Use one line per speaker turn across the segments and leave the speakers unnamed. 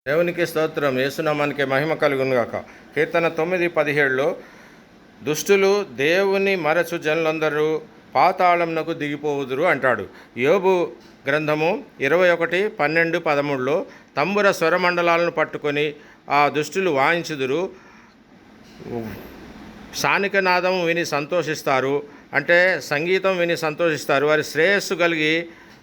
దేవునికి స్తోత్రం. యేసునామానికి మహిమ కలుగునుగాక. కీర్తన 9:17లో దుష్టులు దేవుని మరచు జనులందరూ పాతాళంనకు దిగిపోవుదురు అంటాడు. యోబు గ్రంథము 21:12-13లో తంబుర స్వరమండలాలను పట్టుకొని ఆ దుష్టులు వాయించుదురు, స్థానికనాదం విని సంతోషిస్తారు. అంటే సంగీతం విని సంతోషిస్తారు. వారి శ్రేయస్సు కలిగి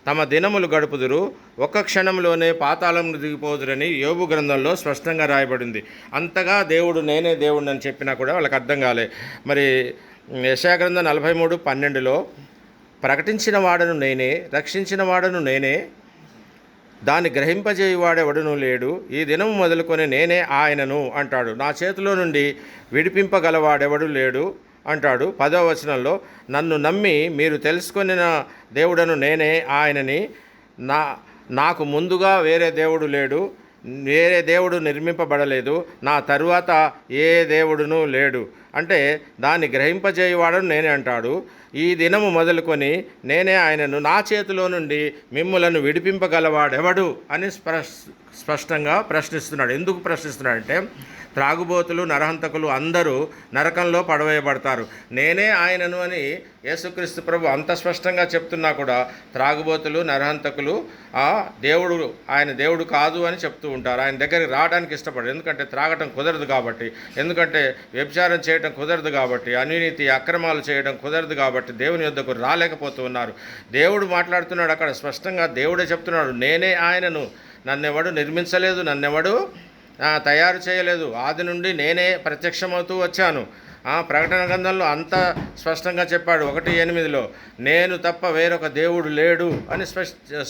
తమ దినములు గడుపుదురు, ఒక్క క్షణంలోనే పాతాళంను దిగిపోదురని యోబు గ్రంథంలో స్పష్టంగా రాయబడింది. అంతగా దేవుడు నేనే దేవుడిని అని చెప్పినా కూడా వాళ్ళకి అర్థం కాలే. మరి యెషయా గ్రంథం 43:12లో ప్రకటించిన వాడను నేనే, రక్షించిన వాడను నేనే, దాన్ని గ్రహింపజేయువాడెవడునూ లేడు, ఈ దినము మొదలుకొని నేనే ఆయనను అంటాడు, నా చేతిలో నుండి విడిపింపగలవాడెవడు లేడు అంటాడు. 10వ వచనంలో నన్ను నమ్మి మీరు తెలుసుకొనిన దేవుడను నేనే ఆయనని, నాకు ముందుగా వేరే దేవుడు లేడు, వేరే దేవుడు నిర్మింపబడలేదు, నా తరువాత ఏ దేవుడునూ లేడు అంటే దాన్ని గ్రహింపజేయువాడను నేనే అంటాడు. ఈ దినము మొదలుకొని నేనే ఆయనను, నా చేతిలో నుండి మిమ్ములను విడిపింపగలవాడెవడు అని స్పష్టంగా ప్రశ్నిస్తున్నాడు. ఎందుకు ప్రశ్నిస్తున్నాడంటే త్రాగుబోతులు, నరహంతకులు అందరూ నరకంలో పడవేయబడతారు. నేనే ఆయనను అని యేసుక్రీస్తు ప్రభు అంత స్పష్టంగా చెప్తున్నా కూడా త్రాగుబోతులు, నరహంతకులు దేవుడు ఆయన దేవుడు కాదు అని చెప్తూ ఉంటారు. ఆయన దగ్గరికి రావడానికి ఇష్టపడరు. ఎందుకంటే త్రాగటం కుదరదు కాబట్టి, ఎందుకంటే వ్యభిచారం చేయడం కుదరదు కాబట్టి, అవినీతి అక్రమాలు చేయడం కుదరదు కాబట్టి దేవుని యొద్దకు రాలేకపోతూ ఉన్నారు. దేవుడు మాట్లాడుతున్నాడు అక్కడ స్పష్టంగా. దేవుడే చెప్తున్నాడు, నేనే ఆయనను, నన్నెవడు నిర్మించలేదు, నన్నెవడు తయారు చేయలేదు, ఆది నుండి నేనే ప్రత్యక్షమవుతూ వచ్చాను. ప్రకటన గ్రంథంలో అంత స్పష్టంగా చెప్పాడు. 1:8లో నేను తప్ప వేరొక దేవుడు లేడు అని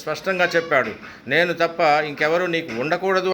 స్పష్టంగా చెప్పాడు. నేను తప్ప ఇంకెవరు నీకు ఉండకూడదు